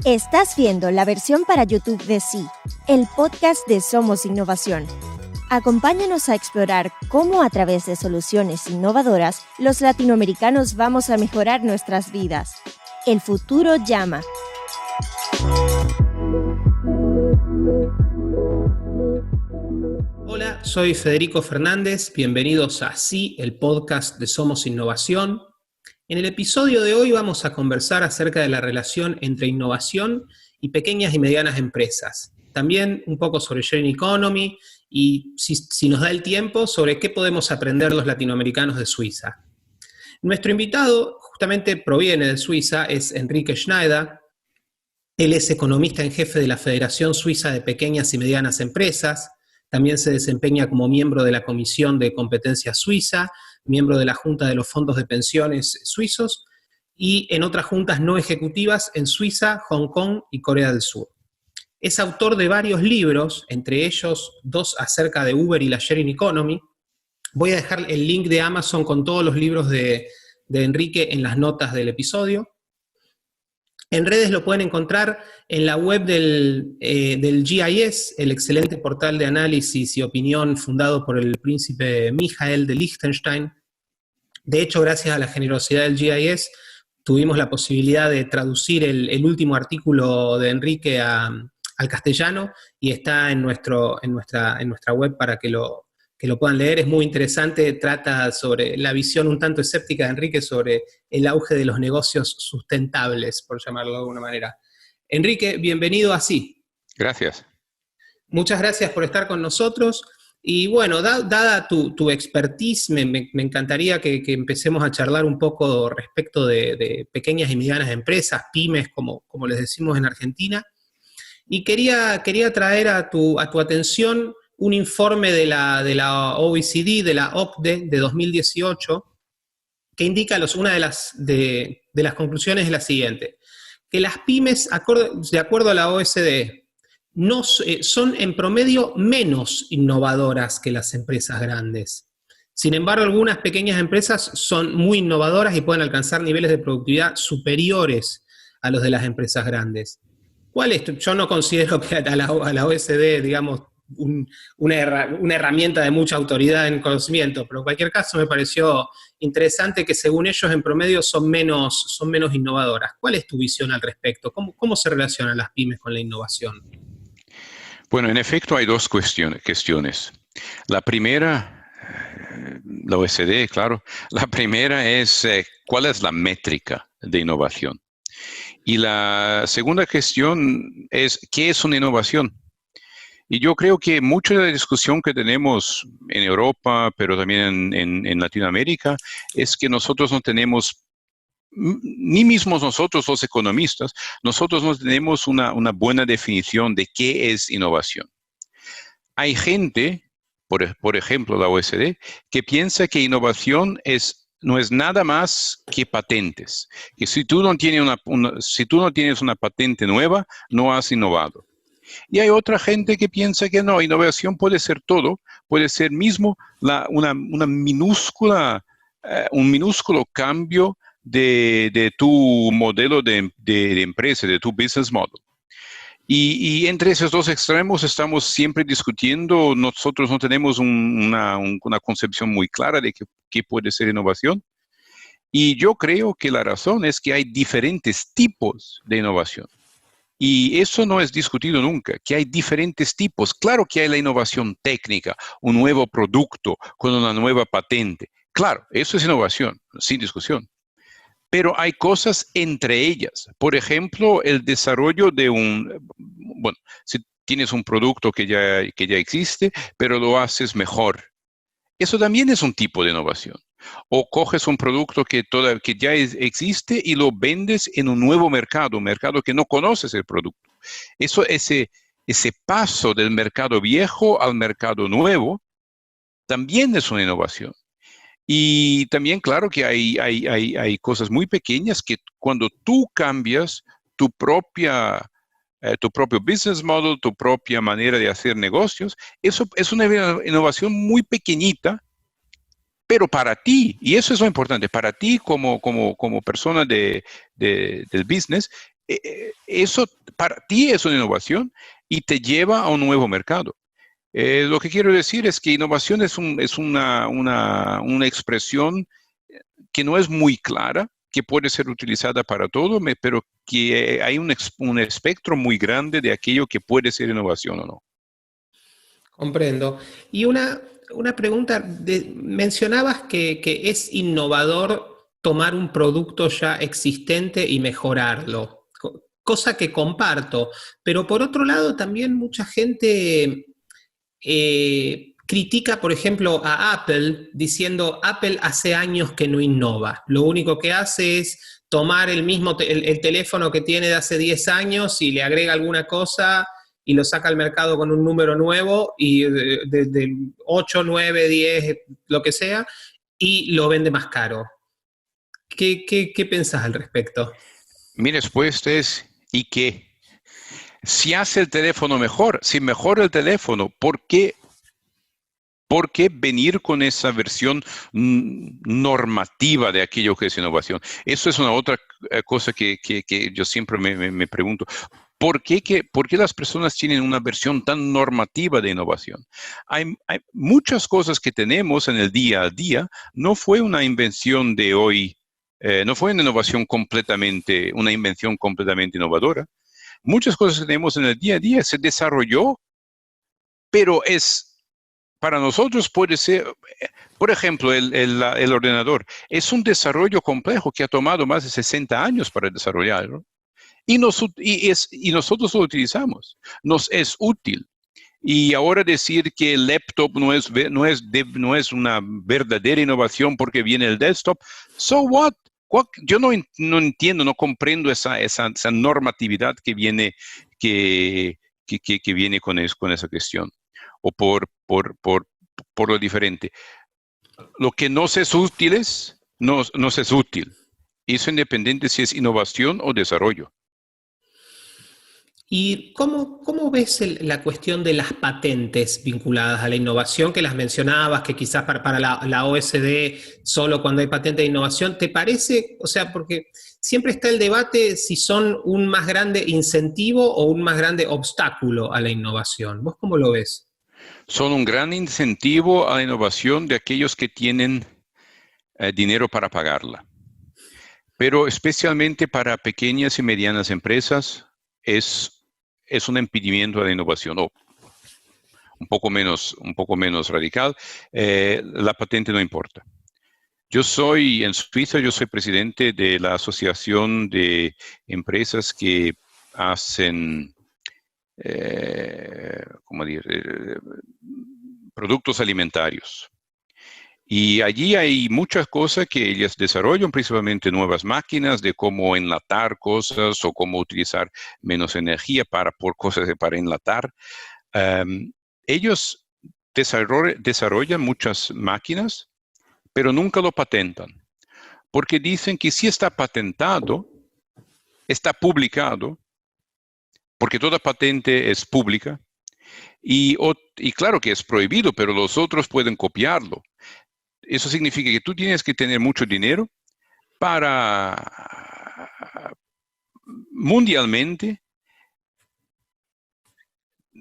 Estás viendo la versión para YouTube de Sí, el podcast de Somos Innovación. Acompáñanos a explorar cómo a través de soluciones innovadoras los latinoamericanos vamos a mejorar nuestras vidas. El futuro llama. Hola, soy Federico Fernández, bienvenidos a Sí, el podcast de Somos Innovación. En el episodio de hoy vamos a conversar acerca de la relación entre innovación y pequeñas y medianas empresas. También un poco sobre sharing economy y, si nos da el tiempo, sobre qué podemos aprender los latinoamericanos de Suiza. Nuestro invitado justamente proviene de Suiza, es Enrique Schneider. Él es economista en jefe de la Federación Suiza de Pequeñas y Medianas Empresas. También se desempeña como miembro de la Comisión de Competencia Suiza, miembro de la Junta de los Fondos de Pensiones Suizos y en otras juntas no ejecutivas en Suiza, Hong Kong y Corea del Sur. Es autor de varios libros, entre ellos 2 acerca de Uber y la sharing economy. Voy a dejar el link de Amazon con todos los libros de Enrique en las notas del episodio. En redes lo pueden encontrar en la web del GIS, el excelente portal de análisis y opinión fundado por el príncipe Michael de Liechtenstein. De hecho, gracias a la generosidad del GIS, tuvimos la posibilidad de traducir el último artículo de Enrique al castellano y está en nuestra web para que lo puedan leer. Es muy interesante, trata sobre la visión un tanto escéptica de Enrique sobre el auge de los negocios sustentables, por llamarlo de alguna manera. Enrique, bienvenido a Sí. Gracias. Muchas gracias por estar con nosotros. Y bueno, dada tu expertise, me encantaría que empecemos a charlar un poco respecto de pequeñas y medianas empresas, pymes, como les decimos en Argentina. Y quería traer a tu atención un informe de la OECD, de la OCDE, de 2018, que indica una de las conclusiones es la siguiente: que las pymes, de acuerdo a la OECD, son en promedio menos innovadoras que las empresas grandes. Sin embargo, algunas pequeñas empresas son muy innovadoras y pueden alcanzar niveles de productividad superiores a los de las empresas grandes. Yo no considero que a la OECD, digamos, una herramienta de mucha autoridad en conocimiento, pero en cualquier caso me pareció interesante que según ellos en promedio son menos innovadoras. ¿Cuál es tu visión al respecto? ¿Cómo se relacionan las pymes con la innovación? Bueno, en efecto hay 2 cuestiones. La primera, la OECD, claro, la primera es ¿cuál es la métrica de innovación? Y la segunda cuestión es ¿qué es una innovación? Y yo creo que mucha de la discusión que tenemos en Europa, pero también en Latinoamérica, es que nosotros no tenemos, ni mismos nosotros los economistas, nosotros no tenemos una buena definición de qué es innovación. Hay gente, por ejemplo la OECD, que piensa que innovación no es nada más que patentes. Que si tú no tienes una patente nueva, no has innovado. Y hay otra gente que piensa que no, innovación puede ser todo, puede ser mismo un minúsculo cambio de tu modelo de empresa, de tu business model. Y entre esos 2 extremos estamos siempre discutiendo. Nosotros no tenemos una concepción muy clara de qué puede ser innovación. Y yo creo que la razón es que hay diferentes tipos de innovación. Y eso no es discutido nunca, que hay diferentes tipos. Claro que hay la innovación técnica, un nuevo producto con una nueva patente. Claro, eso es innovación, sin discusión. Pero hay cosas entre ellas. Por ejemplo, el desarrollo si tienes un producto que ya existe, pero lo haces mejor. Eso también es un tipo de innovación. O coges un producto que ya existe y lo vendes en un nuevo mercado, un mercado que no conoces el producto. Ese paso del mercado viejo al mercado nuevo también es una innovación. Y también, claro, que hay cosas muy pequeñas que cuando tú cambias tu propio business model, tu propia manera de hacer negocios, eso es una innovación muy pequeñita, pero para ti, y eso es lo importante, para ti como persona del business, eso para ti es una innovación y te lleva a un nuevo mercado. Lo que quiero decir es que innovación es una expresión que no es muy clara, que puede ser utilizada para todo, pero que hay un espectro muy grande de aquello que puede ser innovación o no. Comprendo. Y una pregunta, mencionabas que es innovador tomar un producto ya existente y mejorarlo, cosa que comparto, pero por otro lado también mucha gente critica, por ejemplo, a Apple diciendo Apple hace años que no innova. Lo único que hace es tomar el teléfono que tiene de hace 10 años y le agrega alguna cosa y lo saca al mercado con un número nuevo y de 8, 9, 10, lo que sea, y lo vende más caro. ¿Qué pensás al respecto? Mi respuesta es, ¿y qué? Si hace el teléfono mejor, si mejora el teléfono, ¿por qué venir con esa versión normativa de aquello que es innovación? Eso es una otra cosa que yo siempre me pregunto. ¿Por qué las personas tienen una versión tan normativa de innovación? Hay muchas cosas que tenemos en el día a día. No fue una invención de hoy, no fue una invención completamente innovadora. Muchas cosas que tenemos en el día a día se desarrolló, pero para nosotros puede ser, por ejemplo, el ordenador. Es un desarrollo complejo que ha tomado más de 60 años para desarrollarlo. Y nosotros lo utilizamos. Nos es útil. Y ahora decir que el laptop no es una verdadera innovación porque viene el desktop, so what? Yo no entiendo, no comprendo esa normatividad que viene con esa cuestión. O por lo diferente. Lo que nos es útil nos es útil. Eso independiente si es innovación o desarrollo. ¿Y cómo ves la cuestión de las patentes vinculadas a la innovación, que las mencionabas, que quizás para la OSD solo cuando hay patente de innovación? ¿Te parece? O sea, porque siempre está el debate si son un más grande incentivo o un más grande obstáculo a la innovación. ¿Vos cómo lo ves? Son un gran incentivo a la innovación de aquellos que tienen dinero para pagarla. Pero especialmente para pequeñas y medianas empresas es un impedimento a la innovación. Un poco menos radical, la patente no importa. En Suiza, yo soy presidente de la Asociación de Empresas que hacen, productos alimentarios. Y allí hay muchas cosas que ellas desarrollan, principalmente nuevas máquinas de cómo enlatar cosas o cómo utilizar menos energía para enlatar. Ellos desarrollan muchas máquinas, pero nunca lo patentan, porque dicen que si está patentado, está publicado, porque toda patente es pública, y claro que es prohibido, pero los otros pueden copiarlo. Eso significa que tú tienes que tener mucho dinero para mundialmente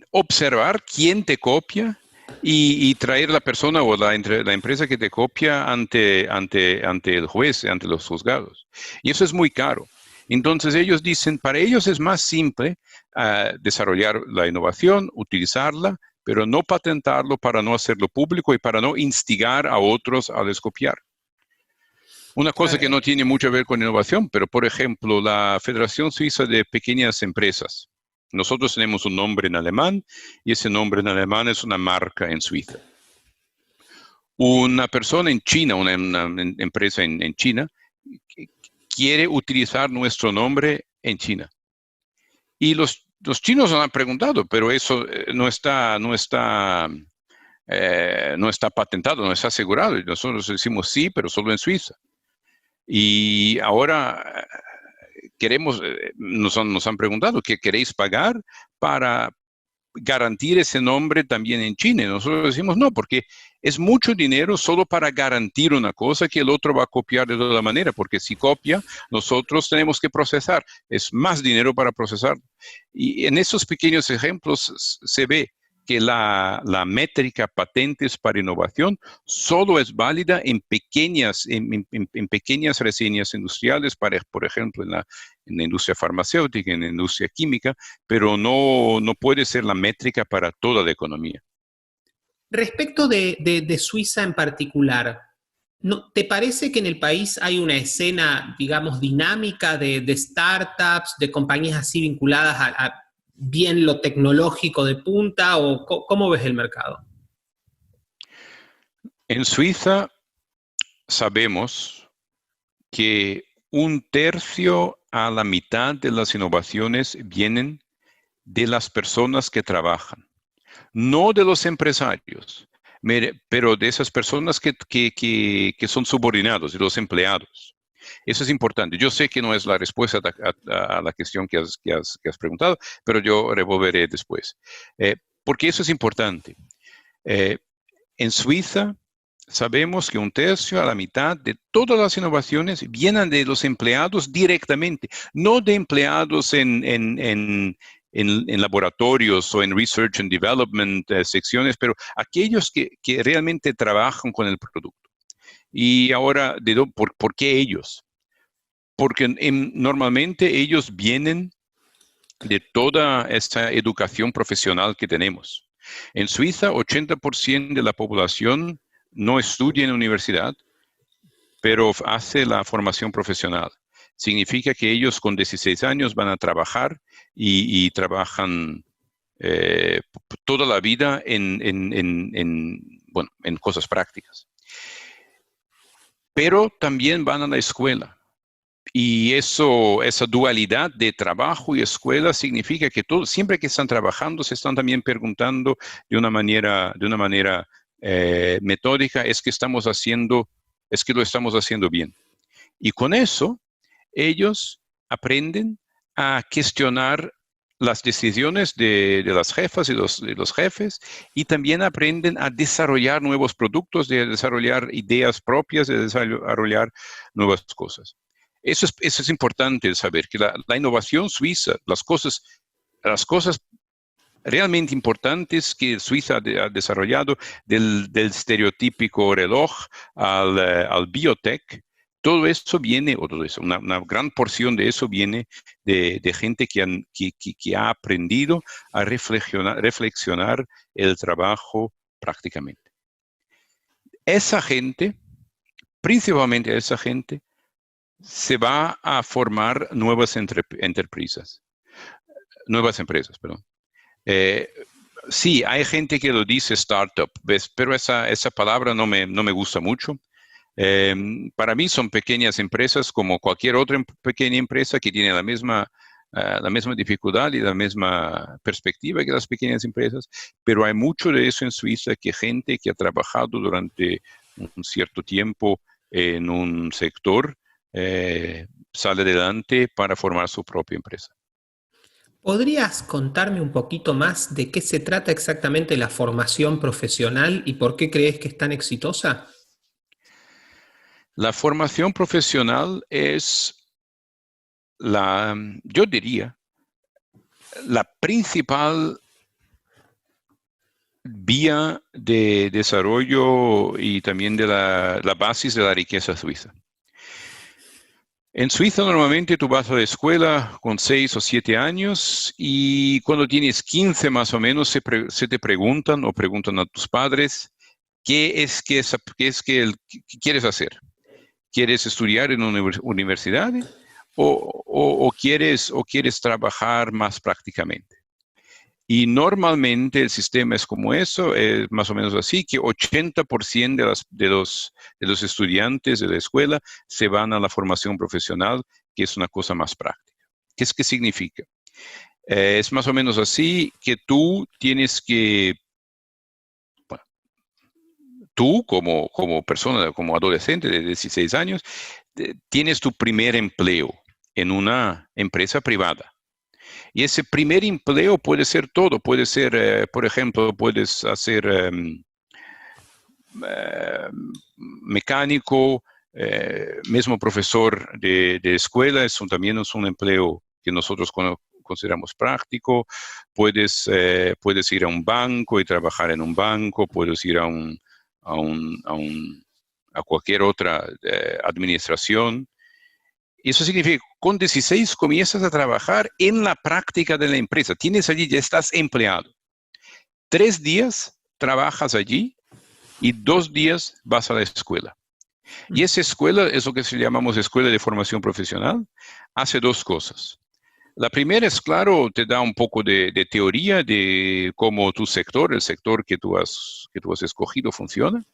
observar quién te copia y traer la persona o la empresa que te copia ante el juez, ante los juzgados. Y eso es muy caro. Entonces ellos dicen, para ellos es más simple desarrollar la innovación, utilizarla, pero no patentarlo para no hacerlo público y para no instigar a otros a descopiar. Una cosa que no tiene mucho que ver con innovación, pero por ejemplo, la Federación Suiza de Pequeñas Empresas. Nosotros tenemos un nombre en alemán y ese nombre en alemán es una marca en Suiza. Una persona en China, una empresa en China, quiere utilizar nuestro nombre en China. Y los chinos nos han preguntado, pero eso no está patentado, no está asegurado. Y nosotros decimos sí, pero solo en Suiza. Y ahora nos han preguntado, ¿qué queréis pagar para garantizar ese nombre también en China? Y nosotros decimos no, porque es mucho dinero solo para garantir una cosa que el otro va a copiar de toda manera, porque si copia, nosotros tenemos que procesar. Es más dinero para procesar. Y en esos pequeños ejemplos se ve que la métrica patentes para innovación solo es válida en pequeñas reseñas industriales, por ejemplo, en la industria farmacéutica, en la industria química, pero no puede ser la métrica para toda la economía. Respecto de Suiza en particular, ¿te parece que en el país hay una escena, digamos, dinámica de startups, de compañías así vinculadas a bien lo tecnológico de punta, o cómo ves el mercado? En Suiza sabemos que 1/3 a la mitad de las innovaciones vienen de las personas que trabajan, no de los empresarios, pero de esas personas que son subordinados, de los empleados. Eso es importante. Yo sé que no es la respuesta a la cuestión que has preguntado, pero yo revolveré después. Porque eso es importante. En Suiza sabemos que 1/3 a la mitad de todas las innovaciones vienen de los empleados directamente, no de empleados en laboratorios o en research and development secciones, pero aquellos que realmente trabajan con el producto. Y ahora, ¿por qué ellos? Porque normalmente ellos vienen de toda esta educación profesional que tenemos. En Suiza, 80% de la población no estudia en la universidad, pero hace la formación profesional. Significa que ellos con 16 años van a trabajar y trabajan toda la vida en cosas prácticas. Pero también van a la escuela. Y esa dualidad de trabajo y escuela significa que siempre que están trabajando se están también preguntando de una manera metódica, ¿es que lo estamos haciendo bien? Y con eso ellos aprenden a cuestionar las decisiones de las jefas y de los jefes, y también aprenden a desarrollar nuevos productos, de desarrollar ideas propias, de desarrollar nuevas cosas. Eso es importante saber, que la innovación suiza, las cosas realmente importantes que Suiza ha desarrollado, del estereotípico reloj al biotech, todo eso viene, una gran porción de eso viene de gente que ha aprendido a reflexionar el trabajo prácticamente. Esa gente, principalmente esa gente, se va a formar nuevas empresas, perdón. Sí, hay gente que lo dice startup, ¿ves? Pero esa palabra no me gusta mucho. Para mí son pequeñas empresas como cualquier otra pequeña empresa que tiene la misma dificultad y la misma perspectiva que las pequeñas empresas, pero hay mucho de eso en Suiza, que gente que ha trabajado durante un cierto tiempo en un sector sale adelante para formar su propia empresa. ¿Podrías contarme un poquito más de qué se trata exactamente la formación profesional y por qué crees que es tan exitosa? La formación profesional es yo diría, la principal vía de desarrollo y también de la base de la riqueza suiza. En Suiza normalmente tú vas a la escuela con 6 o 7 años y cuando tienes 15 más o menos se te preguntan a tus padres qué quieres hacer. ¿Quieres estudiar en una universidad o quieres trabajar más prácticamente? Y normalmente el sistema es como eso, es más o menos así, que 80% de los estudiantes de la escuela se van a la formación profesional, que es una cosa más práctica. ¿Qué significa? Es más o menos así que tú tienes que, tú como persona, como adolescente de 16 años, tienes tu primer empleo en una empresa privada. Y ese primer empleo puede ser todo, puede ser, por ejemplo, puedes hacer mecánico, mismo profesor de escuela, también es un empleo que nosotros consideramos práctico. Puedes ir a un banco y trabajar en un banco, puedes ir a cualquier otra administración. Eso significa que con 16 comienzas a trabajar en la práctica de la empresa. Tienes allí, ya estás empleado. 3 días trabajas allí y 2 días vas a la escuela. Y esa escuela es lo que llamamos escuela de formación profesional. Hace 2 cosas. La primera es, claro, te da un poco de teoría de cómo tu sector, el sector que tú has escogido, funciona.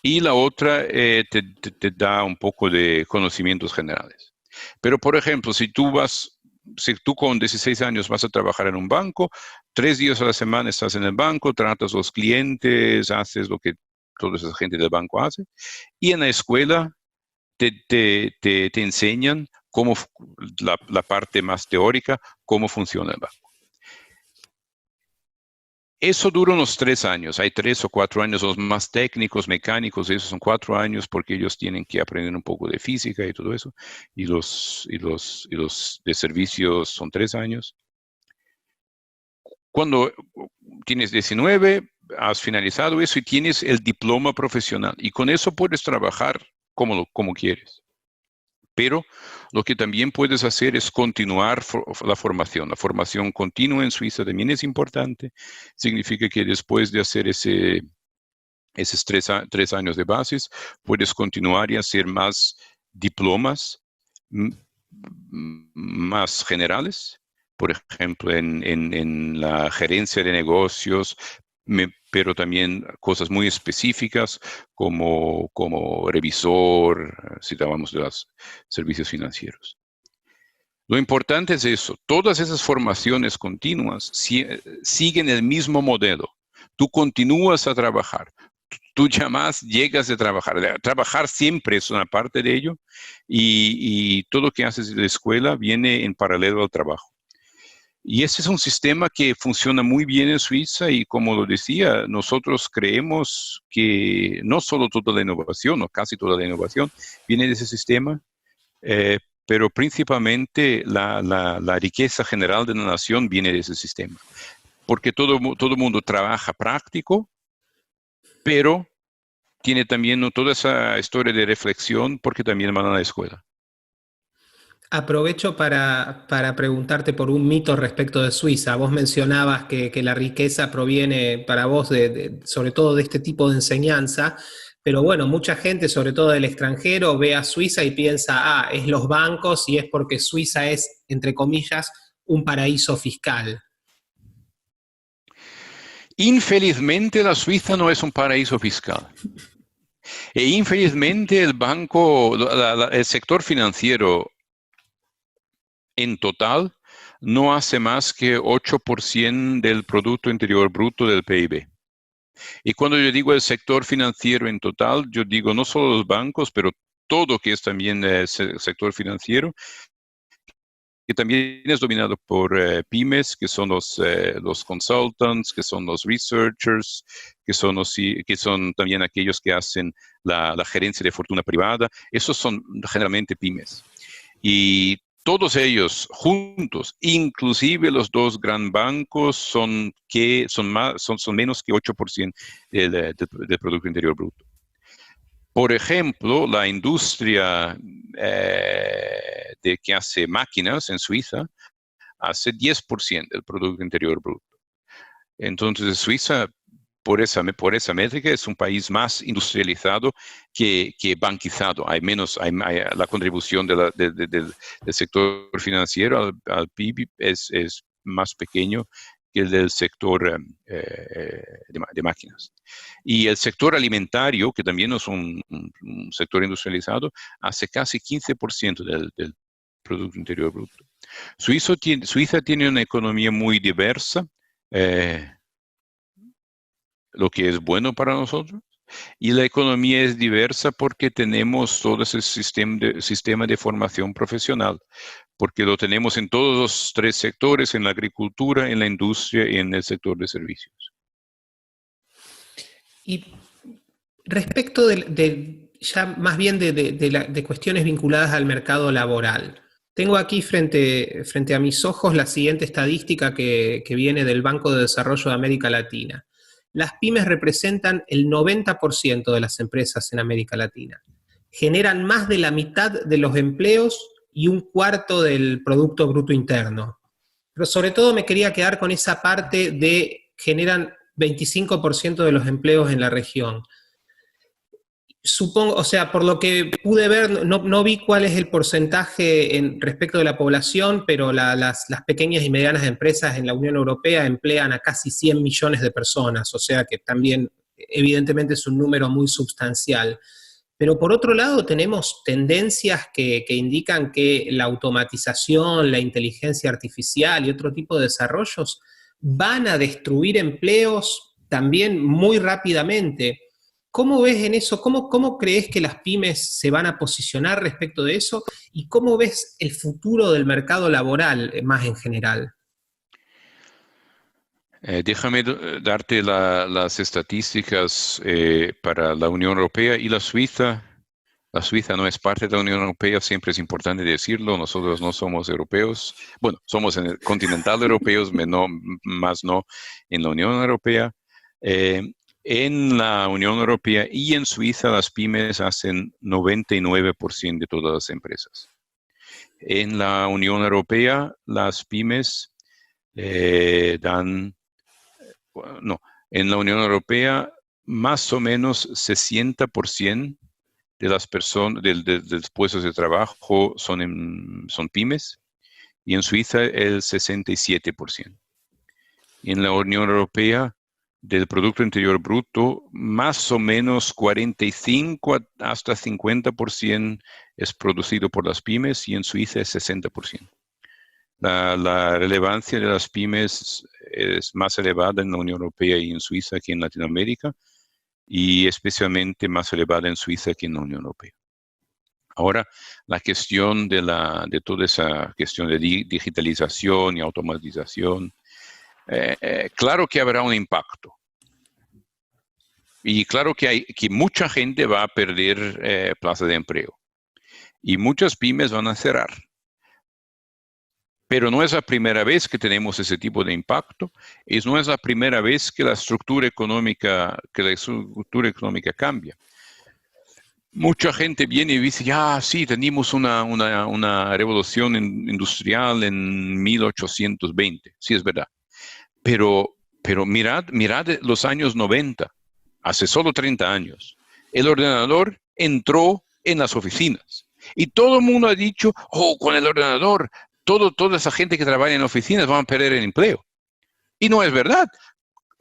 Y la otra te da un poco de conocimientos generales. Pero, por ejemplo, si tú con 16 años vas a trabajar en un banco, 3 días a la semana estás en el banco, tratas a los clientes, haces lo que toda esa gente del banco hace, y en la escuela te enseñan cómo la parte más teórica, cómo funciona el banco. Eso dura unos 3 años. Hay 3 o 4 años, los más técnicos, mecánicos, esos son 4 años porque ellos tienen que aprender un poco de física y todo eso. Y los de servicios son 3 años. Cuando tienes 19, has finalizado eso y tienes el diploma profesional. Y con eso puedes trabajar como quieres. Pero lo que también puedes hacer es continuar la formación. La formación continua en Suiza también es importante. Significa que después de hacer esos 3 años de bases, puedes continuar y hacer más diplomas más generales. Por ejemplo, en la gerencia de negocios, pero también cosas muy específicas como revisor, si hablamos de los servicios financieros. Lo importante es eso, todas esas formaciones continuas siguen el mismo modelo. Tú continúas a trabajar, tú jamás llegas a trabajar. Trabajar siempre es una parte de ello y todo lo que haces en la escuela viene en paralelo al trabajo. Y ese es un sistema que funciona muy bien en Suiza y, como lo decía, nosotros creemos que no solo toda la innovación, o casi toda la innovación, viene de ese sistema, pero principalmente la riqueza general de la nación viene de ese sistema. Porque todo el mundo trabaja práctico, pero tiene también toda esa historia de reflexión porque también van a la escuela. Aprovecho para preguntarte por un mito respecto de Suiza. Vos mencionabas que la riqueza proviene para vos sobre todo de este tipo de enseñanza, pero bueno, mucha gente, sobre todo del extranjero, ve a Suiza y piensa, es los bancos y es porque Suiza es, entre comillas, un paraíso fiscal. Infelizmente, la Suiza no es un paraíso fiscal. E infelizmente, el sector financiero en total no hace más que 8% del Producto Interior Bruto del PIB. Y cuando yo digo el sector financiero en total, yo digo no solo los bancos, pero todo que es también el sector financiero, que también es dominado por pymes, que son los consultants, que son los researchers, que son también aquellos que hacen la gerencia de fortuna privada. Esos son generalmente pymes. Y todos ellos juntos, inclusive los 2 gran bancos, son menos que 8% del Producto Interior Bruto. Por ejemplo, la industria que hace máquinas en Suiza hace 10% del Producto Interior Bruto. Entonces, Suiza, por esa métrica, es un país más industrializado que banquizado. La contribución del sector financiero al PIB es más pequeño que el del sector de máquinas. Y el sector alimentario, que también es un sector industrializado, hace casi 15% del Producto Interior Bruto. Suiza tiene una economía muy diversa, lo que es bueno para nosotros, y la economía es diversa porque tenemos todo ese sistema de formación profesional, porque lo tenemos en todos los 3 sectores, en la agricultura, en la industria y en el sector de servicios. Y Respecto ya más bien de cuestiones vinculadas al mercado laboral, tengo aquí frente a mis ojos la siguiente estadística que viene del Banco de Desarrollo de América Latina. Las pymes representan el 90% de las empresas en América Latina. Generan más de la mitad de los empleos y un cuarto del Producto Bruto Interno. Pero sobre todo me quería quedar con esa parte de generan 25% de los empleos en la región. Supongo, o sea, por lo que pude ver, no vi cuál es el porcentaje respecto de la población, pero las pequeñas y medianas empresas en la Unión Europea emplean a casi 100 millones de personas, o sea que también evidentemente es un número muy sustancial. Pero por otro lado tenemos tendencias que indican que la automatización, la inteligencia artificial y otro tipo de desarrollos van a destruir empleos también muy rápidamente. ¿Cómo ves en eso? ¿Cómo crees que las pymes se van a posicionar respecto de eso? ¿Y cómo ves el futuro del mercado laboral más en general? Déjame darte las estadísticas para la Unión Europea y la Suiza. La Suiza no es parte de la Unión Europea, siempre es importante decirlo. Nosotros no somos europeos. Bueno, somos en el continental europeos, más no en la Unión Europea. En la Unión Europea y en Suiza las pymes hacen 99% de todas las empresas. En la Unión Europea las pymes en la Unión Europea más o menos 60% de las personas, de los puestos de trabajo son pymes, y en Suiza el 67%. Y en la Unión Europea, del Producto Interior Bruto, más o menos 45 hasta 50% es producido por las pymes, y en Suiza es 60%. La relevancia de las pymes es más elevada en la Unión Europea y en Suiza que en Latinoamérica, y especialmente más elevada en Suiza que en la Unión Europea. Ahora, la cuestión de toda esa cuestión de digitalización y automatización, claro que habrá un impacto. Y claro que mucha gente va a perder plazas de empleo. Y muchas pymes van a cerrar. Pero no es la primera vez que tenemos ese tipo de impacto, no es la primera vez que la estructura económica cambia. Mucha gente viene y dice, sí, tenemos una revolución industrial en 1820, sí es verdad. Pero mirad los años 90, hace solo 30 años, el ordenador entró en las oficinas y todo el mundo ha dicho, con el ordenador, toda esa gente que trabaja en oficinas van a perder el empleo. Y no es verdad.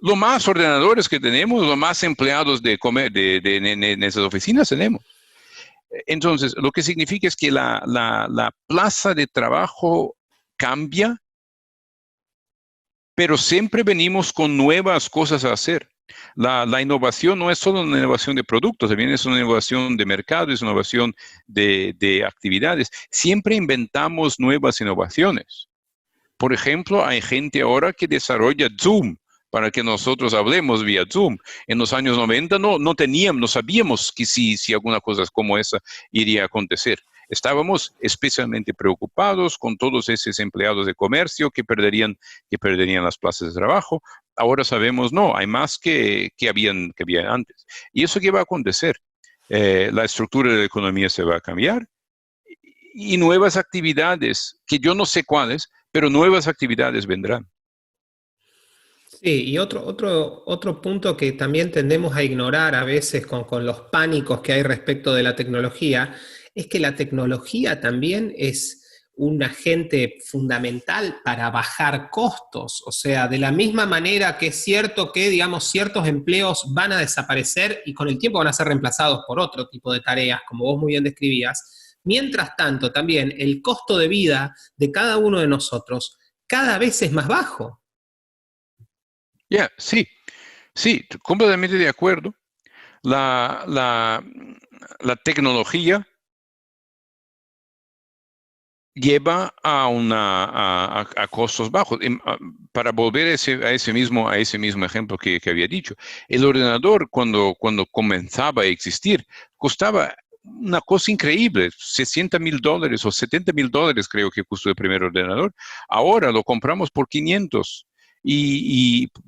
Lo más ordenadores que tenemos, lo más empleados en esas oficinas tenemos. Entonces, lo que significa es que la plaza de trabajo cambia, pero siempre venimos con nuevas cosas a hacer. La innovación no es solo una innovación de productos, también es una innovación de mercado, es una innovación de actividades. Siempre inventamos nuevas innovaciones. Por ejemplo, hay gente ahora que desarrolla Zoom para que nosotros hablemos vía Zoom. En los años 90 no sabíamos que si alguna cosa como esa iría a acontecer. Estábamos especialmente preocupados con todos esos empleados de comercio que perderían las plazas de trabajo. Ahora sabemos, hay más que había antes. ¿Y eso qué va a acontecer? La estructura de la economía se va a cambiar y nuevas actividades, que yo no sé cuáles, pero nuevas actividades vendrán. Sí, y otro punto que también tendemos a ignorar a veces con los pánicos que hay respecto de la tecnología, es que la tecnología también es un agente fundamental para bajar costos. O sea, de la misma manera que es cierto que, digamos, ciertos empleos van a desaparecer y con el tiempo van a ser reemplazados por otro tipo de tareas, como vos muy bien describías. Mientras tanto, también el costo de vida de cada uno de nosotros cada vez es más bajo. Sí, completamente de acuerdo. La tecnología lleva a costos bajos. Para volver a ese mismo ejemplo que había dicho, el ordenador cuando comenzaba a existir costaba una cosa increíble, $60,000 o $70,000 creo que costó el primer ordenador. Ahora lo compramos por 500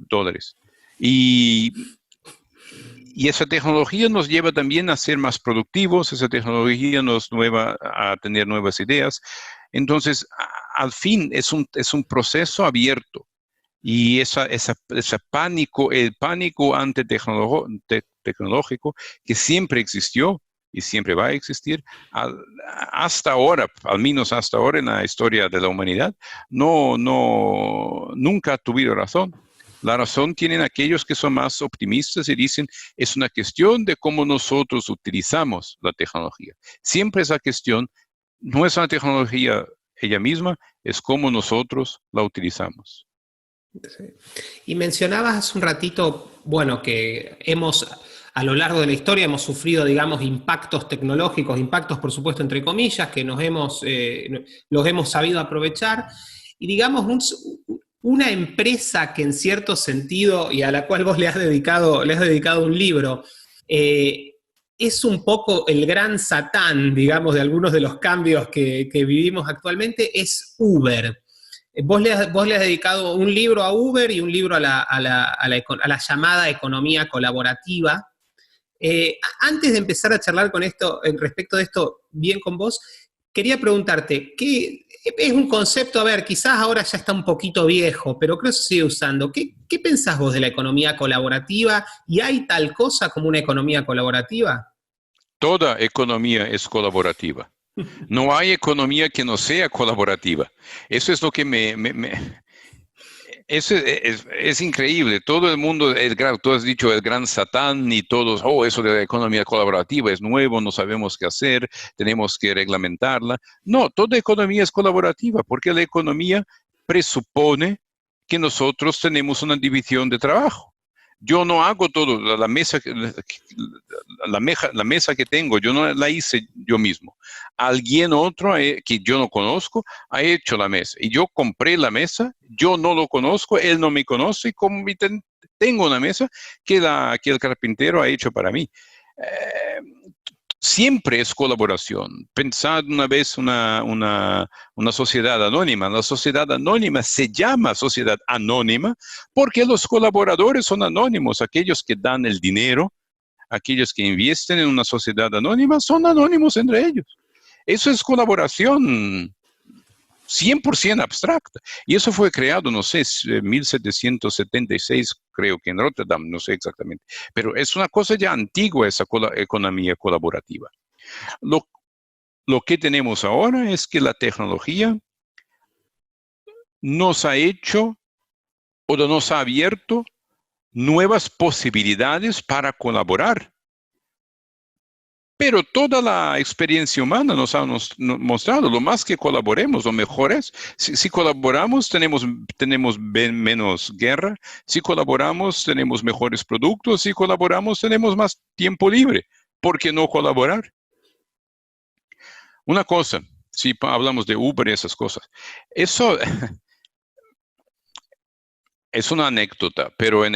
dólares. Y esa tecnología nos lleva también a ser más productivos, esa tecnología nos lleva a tener nuevas ideas. Entonces, al fin es un proceso abierto. Y ese pánico, el pánico tecnológico que siempre existió y siempre va a existir, hasta ahora, al menos hasta ahora en la historia de la humanidad, nunca ha tenido razón. La razón tienen aquellos que son más optimistas y dicen, es una cuestión de cómo nosotros utilizamos la tecnología. Siempre esa cuestión no es una tecnología ella misma, es cómo nosotros la utilizamos. Sí. Y mencionabas hace un ratito, bueno, que a lo largo de la historia hemos sufrido, digamos, impactos tecnológicos, impactos, por supuesto, entre comillas, que los hemos sabido aprovechar. Y digamos, una empresa que en cierto sentido, y a la cual vos le has dedicado un libro, es un poco el gran satán, digamos, de algunos de los cambios que vivimos actualmente, es Uber. Vos le has dedicado un libro a Uber y un libro a la llamada economía colaborativa. Antes de empezar a charlar con esto, respecto de esto, bien con vos, quería preguntarte, ¿qué es un concepto? A ver, quizás ahora ya está un poquito viejo, pero creo que se sigue usando. ¿Qué pensás vos de la economía colaborativa? ¿Y hay tal cosa como una economía colaborativa? Toda economía es colaborativa. No hay economía que no sea colaborativa. Eso es lo que eso es increíble. Todo el mundo, tú has dicho el gran satán y todos, eso de la economía colaborativa es nuevo, no sabemos qué hacer, tenemos que reglamentarla. No, toda economía es colaborativa porque la economía presupone que nosotros tenemos una división de trabajo. Yo no hago todo, la mesa que tengo, yo no la hice yo mismo. Alguien otro que yo no conozco ha hecho la mesa y yo compré la mesa, yo no lo conozco, él no me conoce y tengo una mesa que el carpintero ha hecho para mí. Siempre es colaboración. Pensad una vez una sociedad anónima. La sociedad anónima se llama sociedad anónima porque los colaboradores son anónimos. Aquellos que dan el dinero, aquellos que invierten en una sociedad anónima, son anónimos entre ellos. Eso es colaboración 100% abstracta. Y eso fue creado, no sé, 1776, creo que en Rotterdam, no sé exactamente. Pero es una cosa ya antigua esa economía colaborativa. Lo que tenemos ahora es que la tecnología nos ha hecho o nos ha abierto nuevas posibilidades para colaborar. Pero toda la experiencia humana nos ha mostrado, lo más que colaboremos, lo mejor es. Si colaboramos, tenemos menos guerra. Si colaboramos, tenemos mejores productos. Si colaboramos, tenemos más tiempo libre. ¿Por qué no colaborar? Una cosa, si hablamos de Uber y esas cosas, eso es una anécdota, pero en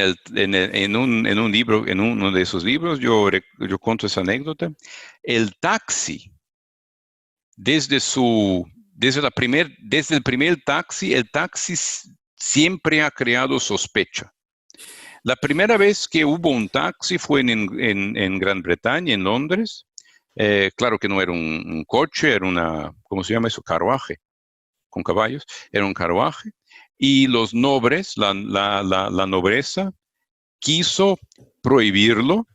un libro, en uno de esos libros, yo cuento esa anécdota. El taxi, desde el primer taxi, el taxi siempre ha creado sospecha. La primera vez que hubo un taxi fue en Gran Bretaña, en Londres. Claro que no era un coche, era ¿cómo se llama eso? Carruaje, con caballos. Era un carruaje. Y los nobles, la nobleza, quiso prohibirlo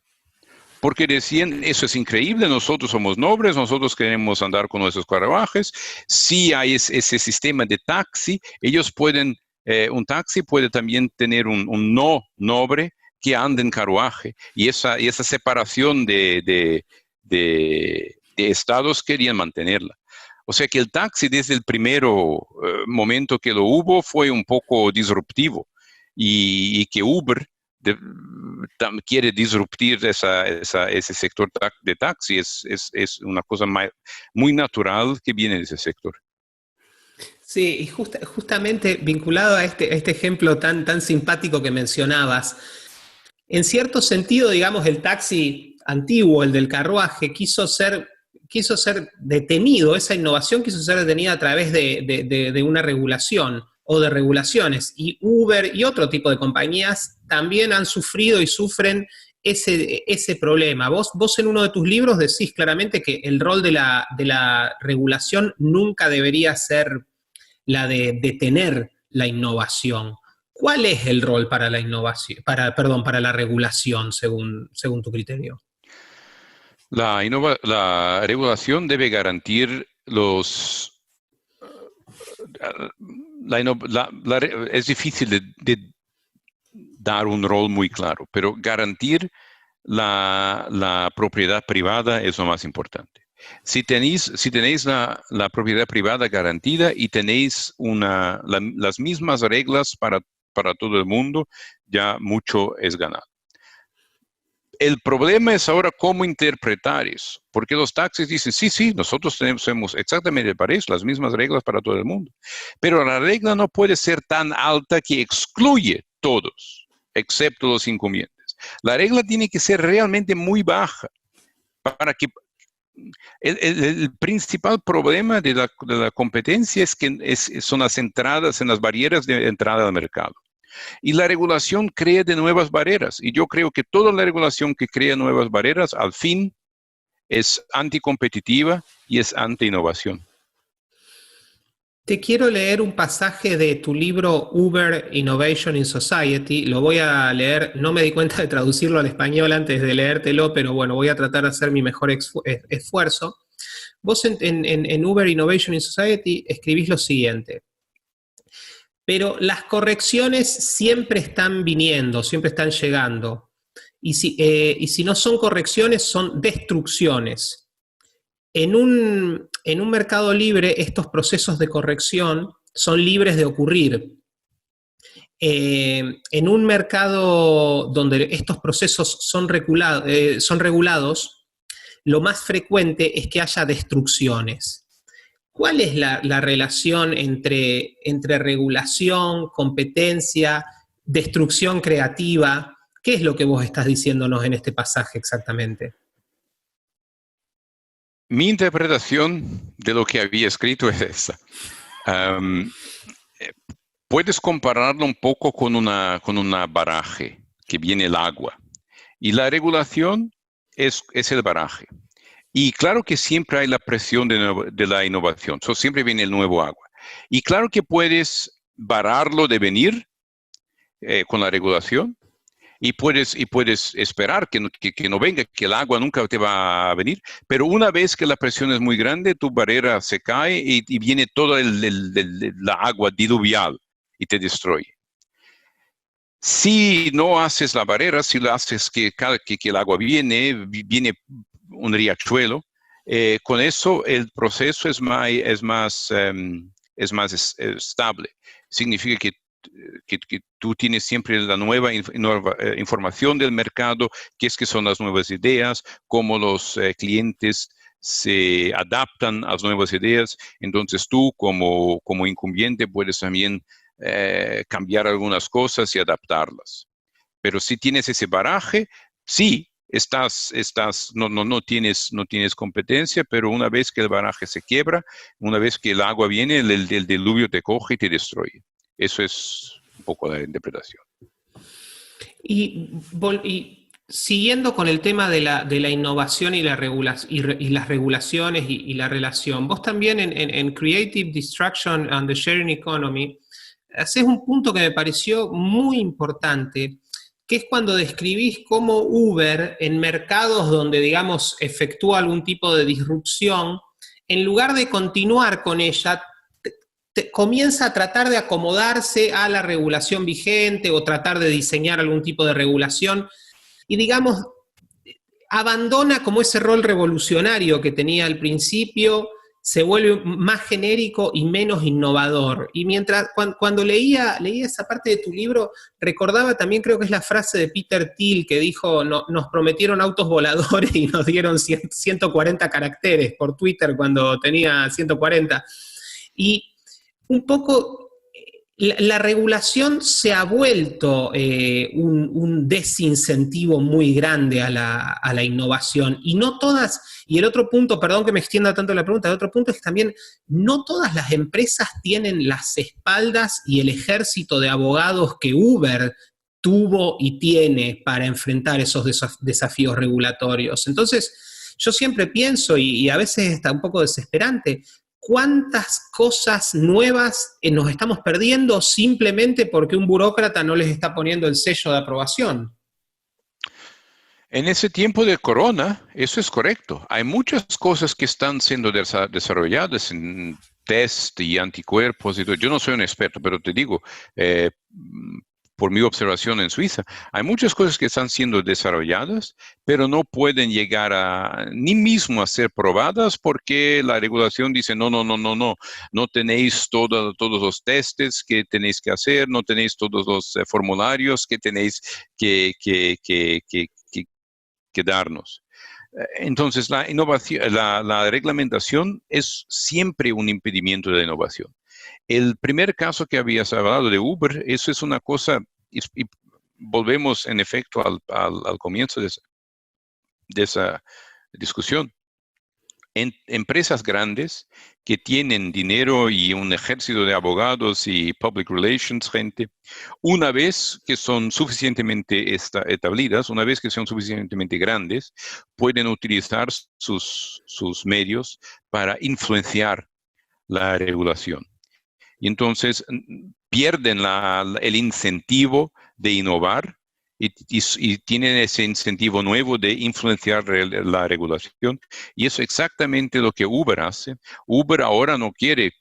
porque decían, eso es increíble, nosotros somos nobles, nosotros queremos andar con nuestros carruajes. Si hay ese sistema de taxi, ellos pueden, un taxi puede también tener un no noble que anda en carruaje. Y esa separación de estados querían mantenerla. O sea que el taxi desde el primer momento que lo hubo fue un poco disruptivo y que Uber quiere disruptir ese sector de taxi es una cosa muy natural que viene de ese sector. Sí, y justamente vinculado a este ejemplo tan simpático que mencionabas, en cierto sentido, digamos, el taxi antiguo, el del carruaje, quiso ser detenido, esa innovación quiso ser detenida a través de una regulación o de regulaciones. Y Uber y otro tipo de compañías también han sufrido y sufren ese problema. Vos en uno de tus libros decís claramente que el rol de la regulación nunca debería ser la de detener la innovación. ¿Cuál es el rol para la innovación, para la regulación, según tu criterio? La regulación debe garantir es difícil de dar un rol muy claro, pero garantir la propiedad privada es lo más importante. Si tenéis la propiedad privada garantida y tenéis las mismas reglas para todo el mundo, ya mucho es ganado. El problema es ahora cómo interpretar eso, porque los taxis dicen, sí, nosotros tenemos exactamente para eso, las mismas reglas para todo el mundo, pero la regla no puede ser tan alta que excluye todos, excepto los inconvenientes. La regla tiene que ser realmente muy baja para que el principal problema de la competencia es que son las entradas, en las barreras de entrada al mercado. Y la regulación crea de nuevas barreras. Y yo creo que toda la regulación que crea nuevas barreras, al fin, es anticompetitiva y es anti-innovación. Te quiero leer un pasaje de tu libro Uber Innovation in Society. Lo voy a leer, no me di cuenta de traducirlo al español antes de leértelo, pero bueno, voy a tratar de hacer mi mejor esfuerzo. Vos en Uber Innovation in Society escribís lo siguiente: pero las correcciones siempre están viniendo, siempre están llegando. Y si no son correcciones, son destrucciones. En un mercado libre, estos procesos de corrección son libres de ocurrir. En un mercado donde estos procesos son regulados, lo más frecuente es que haya destrucciones. ¿Cuál es la relación entre regulación, competencia, destrucción creativa? ¿Qué es lo que vos estás diciéndonos en este pasaje exactamente? Mi interpretación de lo que había escrito es esa. Puedes compararlo un poco con una baraje que viene el agua. Y la regulación es el baraje. Y claro que siempre hay la presión de la innovación. Siempre viene el nuevo agua. Y claro que puedes vararlo de venir con la regulación. Y puedes esperar que no venga, que el agua nunca te va a venir, pero una vez que la presión es muy grande, tu barrera se cae y viene toda la agua diluvial y te destruye. Si no haces la barrera, si lo haces que el agua viene un riachuelo, con eso el proceso es más estable. Significa que tú tienes siempre la nueva información del mercado, qué son las nuevas ideas, cómo los clientes se adaptan a las nuevas ideas. Entonces tú como incumbente puedes también cambiar algunas cosas y adaptarlas. Pero si tienes ese baraje, sí, no tienes competencia, pero una vez que el baraje se quiebra, una vez que el agua viene, el diluvio te coge y te destruye. Eso es un poco la interpretación. Y siguiendo con el tema de la innovación y las regulaciones y la relación, vos también en Creative Destruction and the Sharing Economy haces un punto que me pareció muy importante, que es cuando describís cómo Uber, en mercados donde, digamos, efectúa algún tipo de disrupción, en lugar de continuar con ella, comienza a tratar de acomodarse a la regulación vigente o tratar de diseñar algún tipo de regulación y, digamos, abandona como ese rol revolucionario que tenía al principio, se vuelve más genérico y menos innovador. Y cuando leía esa parte de tu libro, recordaba también, creo que es la frase de Peter Thiel que dijo, nos prometieron autos voladores y nos dieron 140 caracteres por Twitter cuando tenía 140. Y un poco la regulación se ha vuelto un desincentivo muy grande a la innovación, y no todas, y el otro punto, perdón que me extienda tanto la pregunta, el otro punto es que también no todas las empresas tienen las espaldas y el ejército de abogados que Uber tuvo y tiene para enfrentar esos desafíos regulatorios. Entonces, yo siempre pienso, y a veces está un poco desesperante, ¿cuántas cosas nuevas nos estamos perdiendo simplemente porque un burócrata no les está poniendo el sello de aprobación? En ese tiempo de corona, eso es correcto. Hay muchas cosas que están siendo desarrolladas en test y anticuerpos y todo. Yo no soy un experto, pero te digo, por mi observación en Suiza, hay muchas cosas que están siendo desarrolladas, pero no pueden llegar ni mismo a ser probadas porque la regulación dice, no tenéis todos los testes que tenéis que hacer, no tenéis todos los formularios que tenéis que darnos. Entonces, la innovación, la reglamentación es siempre un impedimento de la innovación. El primer caso que habías hablado de Uber, eso es una cosa, y volvemos en efecto al comienzo de esa discusión. Empresas grandes que tienen dinero y un ejército de abogados y public relations, gente, una vez que son suficientemente establecidas, una vez que son suficientemente grandes, pueden utilizar sus medios para influenciar la regulación. Y entonces pierden el incentivo de innovar y tienen ese incentivo nuevo de influenciar la regulación. Y eso es exactamente lo que Uber hace. Uber ahora no quiere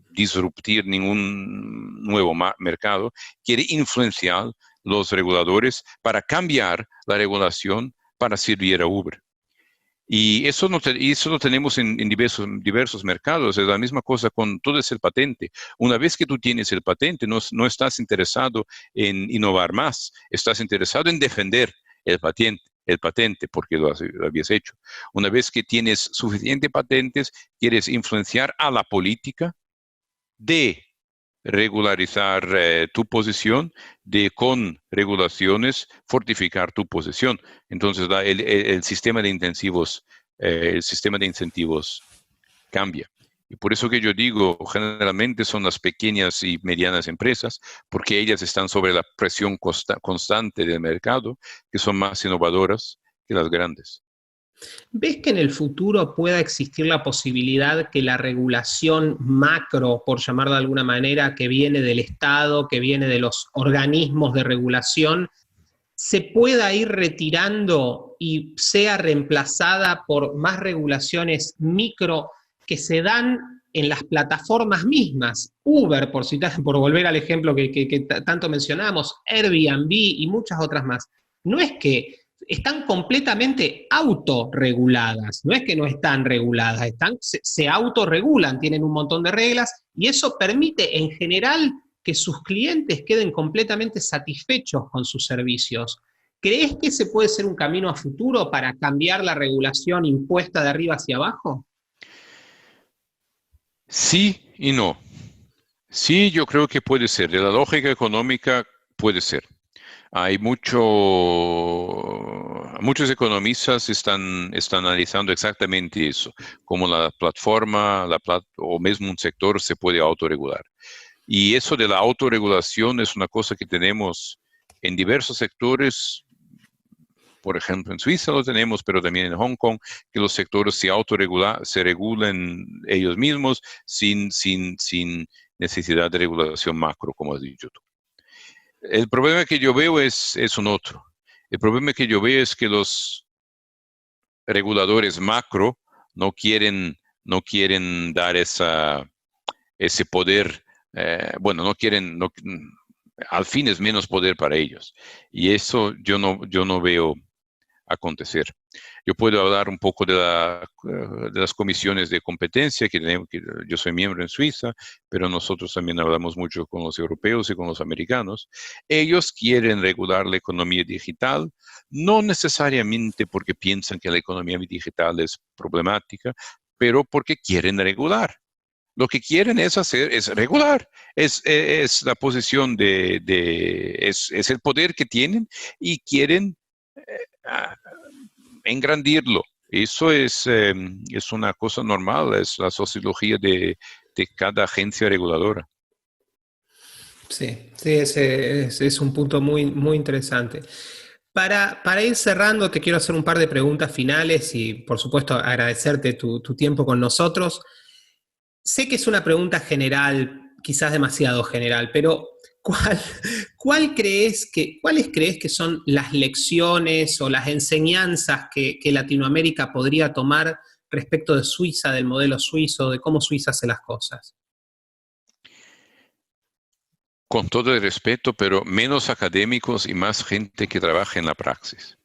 disruptir ningún nuevo mercado, quiere influenciar los reguladores para cambiar la regulación para servir a Uber. Y eso lo tenemos en diversos mercados. Es la misma cosa con todo el patente. Una vez que tú tienes el patente, no estás interesado en innovar más, estás interesado en defender el patente porque lo habías hecho. Una vez que tienes suficientes patentes, quieres influenciar a la política de regularizar tu posición, de con regulaciones fortificar tu posición. Entonces el sistema de incentivos cambia. Y por eso que yo digo, generalmente son las pequeñas y medianas empresas, porque ellas están sobre la presión constante del mercado, que son más innovadoras que las grandes. ¿Ves que en el futuro pueda existir la posibilidad que la regulación macro, por llamarla de alguna manera, que viene del Estado, que viene de los organismos de regulación, se pueda ir retirando y sea reemplazada por más regulaciones micro que se dan en las plataformas mismas? Uber, por volver al ejemplo que tanto mencionamos, Airbnb y muchas otras más. No es que están completamente autorreguladas, no es que no están reguladas, se autorregulan, tienen un montón de reglas, y eso permite en general que sus clientes queden completamente satisfechos con sus servicios. ¿Crees que ese puede ser un camino a futuro para cambiar la regulación impuesta de arriba hacia abajo? Sí y no. Sí, yo creo que puede ser. De la lógica económica puede ser. Hay muchos economistas están analizando exactamente eso, cómo la plataforma o mismo un sector se puede autorregular. Y eso de la autorregulación es una cosa que tenemos en diversos sectores. Por ejemplo, en Suiza lo tenemos, pero también en Hong Kong, que los sectores se regulan ellos mismos sin necesidad de regulación macro, como has dicho tú. El problema que yo veo es un otro. El problema que yo veo es que los reguladores macro no quieren dar ese poder, al fin es menos poder para ellos. Y eso yo no veo acontecer. Yo puedo hablar un poco de las comisiones de competencia que yo soy miembro en Suiza, pero nosotros también hablamos mucho con los europeos y con los americanos. Ellos quieren regular la economía digital, no necesariamente porque piensan que la economía digital es problemática, pero porque quieren regular. Lo que quieren es regular, es la posición es el poder que tienen y quieren engrandirlo. Eso es una cosa normal, es la sociología de cada agencia reguladora. Sí, sí, ese es un punto muy, muy interesante. Para ir cerrando, te quiero hacer un par de preguntas finales y, por supuesto, agradecerte tu tiempo con nosotros. Sé que es una pregunta general, quizás demasiado general, pero ¿cuál, ¿cuáles crees que son las lecciones o las enseñanzas que Latinoamérica podría tomar respecto de Suiza, del modelo suizo, de cómo Suiza hace las cosas? Con todo el respeto, pero menos académicos y más gente que trabaja en la praxis.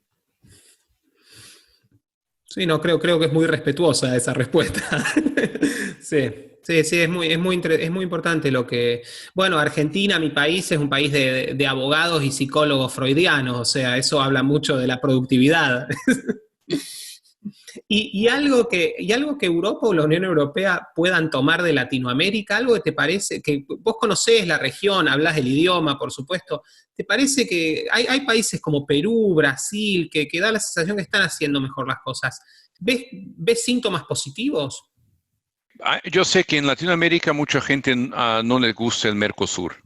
Sí, no, creo que es muy respetuosa esa respuesta. Sí, sí, sí, es muy importante lo que... Bueno, Argentina, mi país, es un país de abogados y psicólogos freudianos, o sea, eso habla mucho de la productividad. Y algo que Europa o la Unión Europea puedan tomar de Latinoamérica, algo que te parece, que vos conocés la región, hablas el idioma, por supuesto, ¿te parece que hay países como Perú, Brasil, que da la sensación que están haciendo mejor las cosas? ¿Ves síntomas positivos? Yo sé que en Latinoamérica mucha gente no les gusta el Mercosur,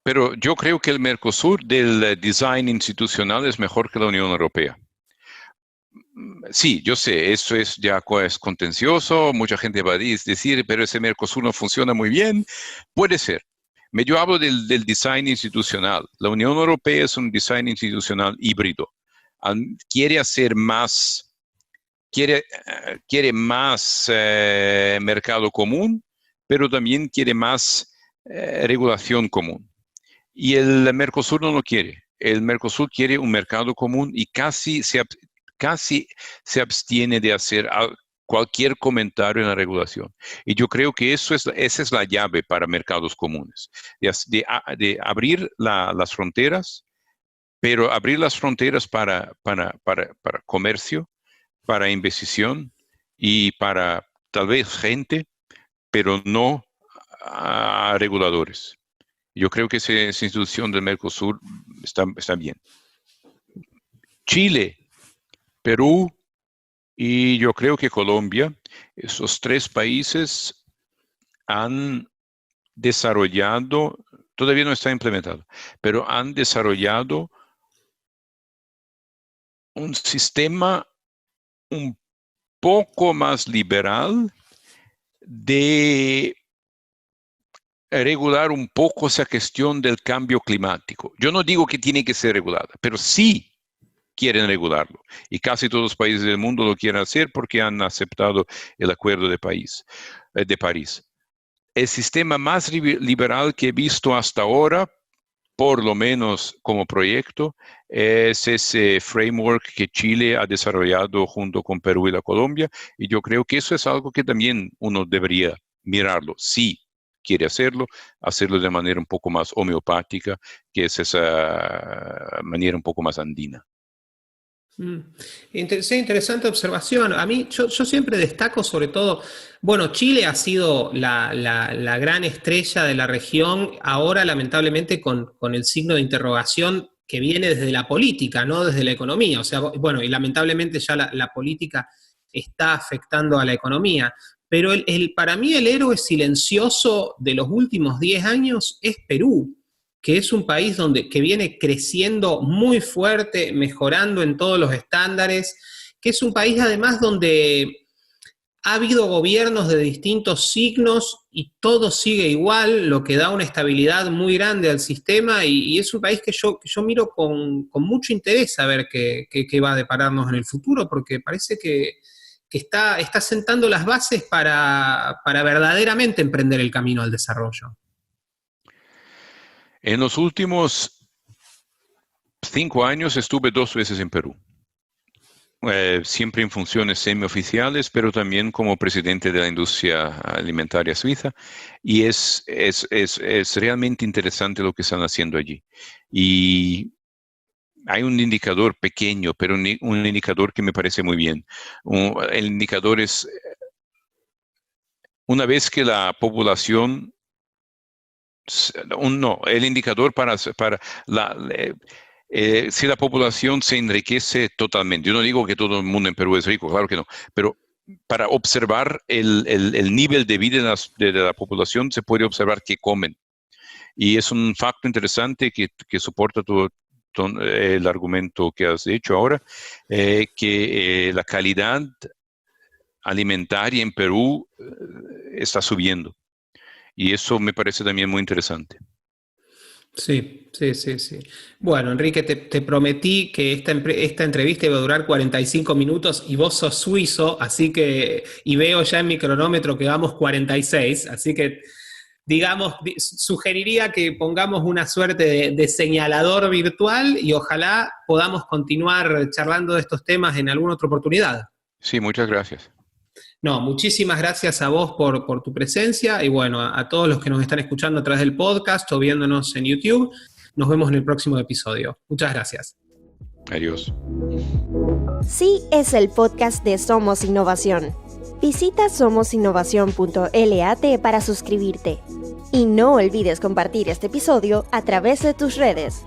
pero yo creo que el Mercosur del design institucional es mejor que la Unión Europea. Sí, yo sé, eso es contencioso, mucha gente va a decir, pero ese Mercosur no funciona muy bien. Puede ser. Yo hablo del design institucional. La Unión Europea es un design institucional híbrido. Quiere hacer más, quiere más mercado común, pero también quiere más regulación común. Y el Mercosur no lo quiere. El Mercosur quiere un mercado común y casi se abstiene de hacer cualquier comentario en la regulación. Y yo creo que esa es la llave para mercados comunes, de abrir las fronteras, pero abrir las fronteras para comercio, para investigación y para tal vez gente, pero no a reguladores. Yo creo que esa institución del Mercosur está bien. Chile, Perú y yo creo que Colombia, esos tres países han desarrollado, todavía no está implementado, pero han desarrollado un sistema un poco más liberal de regular un poco esa cuestión del cambio climático. Yo no digo que tiene que ser regulada, pero sí quieren regularlo. Y casi todos los países del mundo lo quieren hacer porque han aceptado el Acuerdo de París. El sistema más liberal que he visto hasta ahora, por lo menos como proyecto, es ese framework que Chile ha desarrollado junto con Perú y la Colombia. Y yo creo que eso es algo que también uno debería mirarlo. Sí quiere hacerlo de manera un poco más homeopática, que es esa manera un poco más andina. Sí, interesante observación. A mí, yo siempre destaco sobre todo, bueno, Chile ha sido la gran estrella de la región, ahora lamentablemente con el signo de interrogación que viene desde la política, no desde la economía. O sea, bueno, y lamentablemente ya la política está afectando a la economía. Pero para mí el héroe silencioso de los últimos 10 años es Perú, que es un país que viene creciendo muy fuerte, mejorando en todos los estándares, que es un país además donde ha habido gobiernos de distintos signos y todo sigue igual, lo que da una estabilidad muy grande al sistema y es un país que yo miro con mucho interés a ver qué va a depararnos en el futuro, porque parece que está sentando las bases para verdaderamente emprender el camino al desarrollo. En los últimos 5 años estuve 2 veces en Perú. Siempre en funciones semioficiales, pero también como presidente de la industria alimentaria suiza. Y es realmente interesante lo que están haciendo allí. Y hay un indicador pequeño, pero un indicador que me parece muy bien. El indicador es una vez que la población, el indicador si la población se enriquece totalmente. Yo no digo que todo el mundo en Perú es rico, claro que no, pero para observar el nivel de vida de la población se puede observar qué comen. Y es un facto interesante que soporta el argumento que has hecho ahora, que la calidad alimentaria en Perú está subiendo. Y eso me parece también muy interesante. Sí. Bueno, Enrique, te prometí que esta entrevista iba a durar 45 minutos y vos sos suizo, así que, y veo ya en mi cronómetro que vamos 46, así que, digamos, sugeriría que pongamos una suerte de señalador virtual y ojalá podamos continuar charlando de estos temas en alguna otra oportunidad. Sí, muchas gracias. No, muchísimas gracias a vos por tu presencia y bueno, a todos los que nos están escuchando a través del podcast o viéndonos en YouTube. Nos vemos en el próximo episodio. Muchas gracias. Adiós. Sí, es el podcast de Somos Innovación. Visita somosinnovación.lat para suscribirte. Y no olvides compartir este episodio a través de tus redes.